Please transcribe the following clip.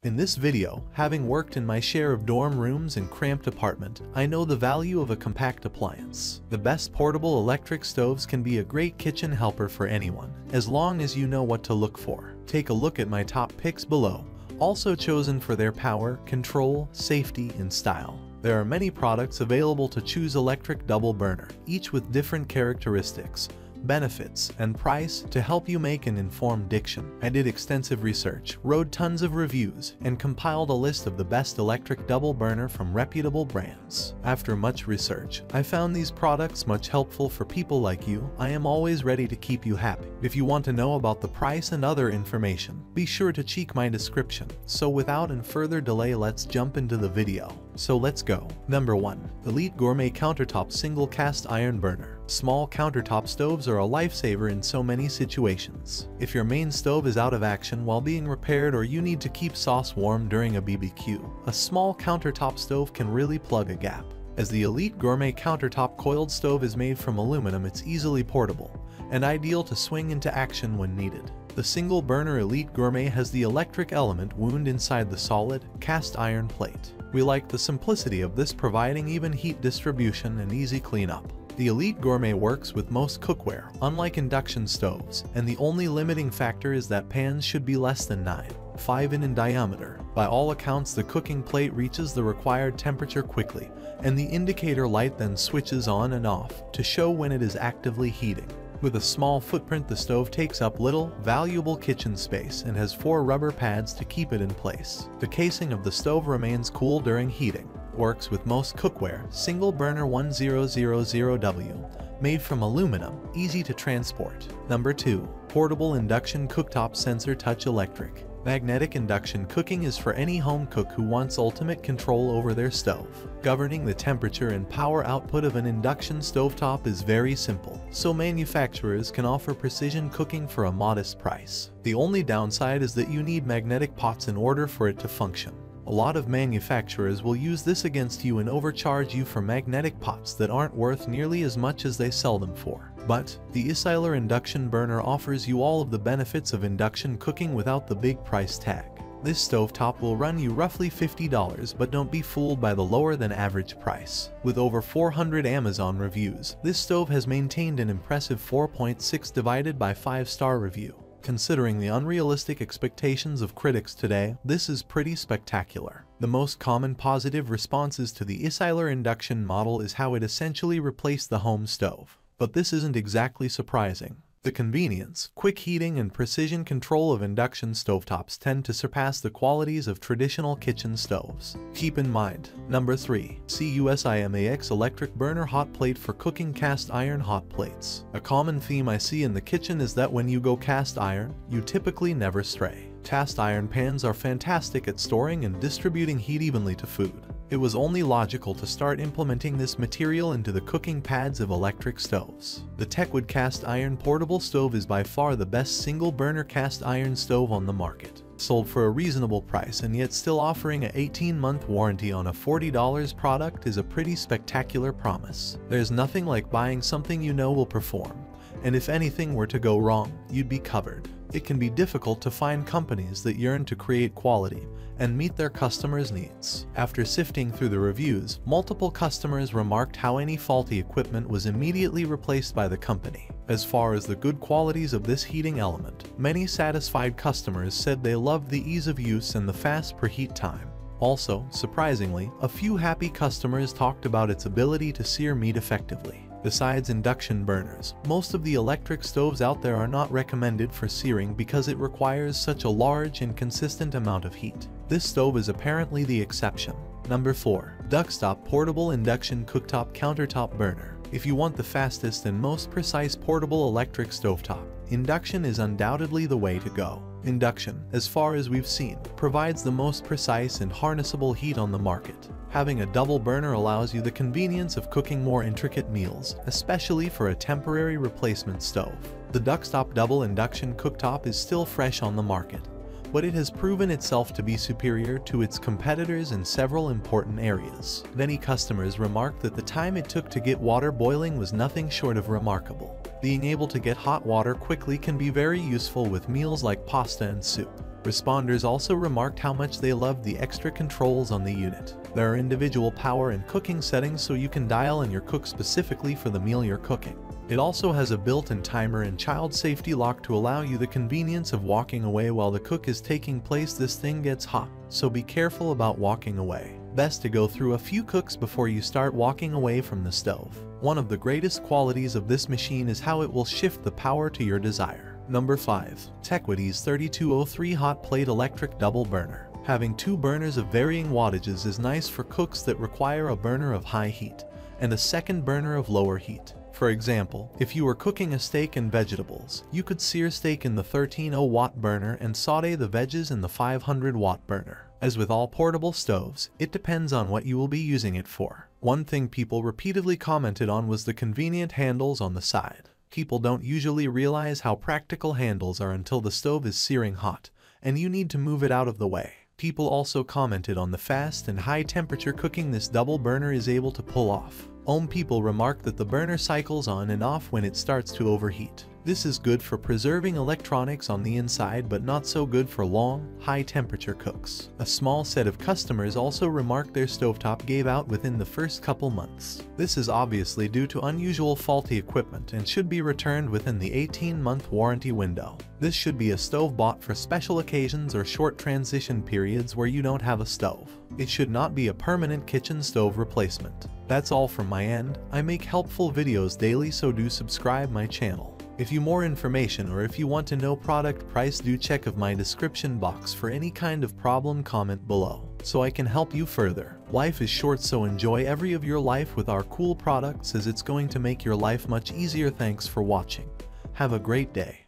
In this video, having worked in my share of dorm rooms and cramped apartment, I know the value of a compact appliance. The best portable electric stoves can be a great kitchen helper for anyone, as long as you know what to look for. Take a look at my top picks below, also chosen for their power, control, safety, and style. There are many products available to choose electric double burner, each with different characteristics, benefits, and price to help you make an informed decision. I did extensive research, wrote tons of reviews, and compiled a list of the best electric double burner from reputable brands. After much research, I found these products much helpful for people like you. I am always ready to keep you happy. If you want to know about the price and other information, be sure to check my description. So without any further delay, let's jump into the video. So let's go. Number 1. Elite Gourmet Countertop Single Cast Iron Burner. Small countertop stoves are a lifesaver in so many situations. If your main stove is out of action while being repaired or you need to keep sauce warm during a BBQ, a small countertop stove can really plug a gap. As the Elite Gourmet Countertop Coiled Stove is made from aluminum, it's easily portable and ideal to swing into action when needed. The single burner Elite Gourmet has the electric element wound inside the solid, cast iron plate. We like the simplicity of this, providing even heat distribution and easy cleanup. The Elite Gourmet works with most cookware, unlike induction stoves, and the only limiting factor is that pans should be less than 9.5 in diameter. By all accounts, the cooking plate reaches the required temperature quickly, and the indicator light then switches on and off to show when it is actively heating. With a small footprint, the stove takes up little, valuable kitchen space and has 4 rubber pads to keep it in place. The casing of the stove remains cool during heating. Works with most cookware. Single burner 1000W, made from aluminum, easy to transport. Number 2. Portable Induction Cooktop Sensor Touch Electric. Magnetic induction cooking is for any home cook who wants ultimate control over their stove. Governing the temperature and power output of an induction stovetop is very simple, so manufacturers can offer precision cooking for a modest price. The only downside is that you need magnetic pots in order for it to function. A lot of manufacturers will use this against you and overcharge you for magnetic pots that aren't worth nearly as much as they sell them for. But the Isyler Induction Burner offers you all of the benefits of induction cooking without the big price tag. This stovetop will run you roughly $50, but don't be fooled by the lower than average price. With over 400 Amazon reviews, this stove has maintained an impressive 4.6 divided by 5-star review. Considering the unrealistic expectations of critics today, this is pretty spectacular. The most common positive responses to the Isyler induction model is how it essentially replaced the home stove. But this isn't exactly surprising. The convenience, quick heating, and precision control of induction stovetops tend to surpass the qualities of traditional kitchen stoves. Keep in mind. Number 3. CUSIMAX Electric Burner Hot Plate for Cooking Cast Iron Hot Plates. A common theme I see in the kitchen is that when you go cast iron, you typically never stray. Cast iron pans are fantastic at storing and distributing heat evenly to food. It was only logical to start implementing this material into the cooking pads of electric stoves. The Techwood cast iron portable stove is by far the best single burner cast iron stove on the market. Sold for a reasonable price and yet still offering an 18-month warranty on a $40 product is a pretty spectacular promise. There's nothing like buying something you know will perform, and if anything were to go wrong, you'd be covered. It can be difficult to find companies that yearn to create quality and meet their customers' needs. After sifting through the reviews, multiple customers remarked how any faulty equipment was immediately replaced by the company. As far as the good qualities of this heating element, many satisfied customers said they loved the ease of use and the fast preheat time. Also, surprisingly, a few happy customers talked about its ability to sear meat effectively. Besides induction burners, most of the electric stoves out there are not recommended for searing because it requires such a large and consistent amount of heat. This stove is apparently the exception. Number 4. Duxtop Portable Induction Cooktop Countertop Burner. If you want the fastest and most precise portable electric stovetop, induction is undoubtedly the way to go. Induction, as far as we've seen, provides the most precise and harnessable heat on the market. Having a double burner allows you the convenience of cooking more intricate meals, especially for a temporary replacement stove. The Duxtop Double Induction Cooktop is still fresh on the market, but it has proven itself to be superior to its competitors in several important areas. Many customers remarked that the time it took to get water boiling was nothing short of remarkable. Being able to get hot water quickly can be very useful with meals like pasta and soup. Responders also remarked how much they loved the extra controls on the unit. There are individual power and cooking settings so you can dial in your cook specifically for the meal you're cooking. It also has a built-in timer and child safety lock to allow you the convenience of walking away while the cook is taking place. This thing gets hot, so be careful about walking away. Best to go through a few cooks before you start walking away from the stove. One of the greatest qualities of this machine is how it will shift the power to your desire. Number 5. Techwood ES3203 Hot Plate Electric Double Burner. Having two burners of varying wattages is nice for cooks that require a burner of high heat and a second burner of lower heat. For example, if you were cooking a steak and vegetables, you could sear steak in the 1300 watt burner and saute the veggies in the 500 watt burner. As with all portable stoves, it depends on what you will be using it for. One thing people repeatedly commented on was the convenient handles on the side. People don't usually realize how practical handles are until the stove is searing hot, and you need to move it out of the way. People also commented on the fast and high temperature cooking this double burner is able to pull off. People remarked that the burner cycles on and off when it starts to overheat. This is good for preserving electronics on the inside, but not so good for long, high-temperature cooks. A small set of customers also remarked their stovetop gave out within the first couple months. This is obviously due to unusual faulty equipment and should be returned within the 18-month warranty window. This should be a stove bought for special occasions or short transition periods where you don't have a stove. It should not be a permanent kitchen stove replacement. That's all from my end. I make helpful videos daily, so do subscribe my channel. If you more information or if you want to know product price, do check of my description box for any kind of problem. Comment below so I can help you further. Life is short, so enjoy every of your life with our cool products, as it's going to make your life much easier. Thanks for watching. Have a great day.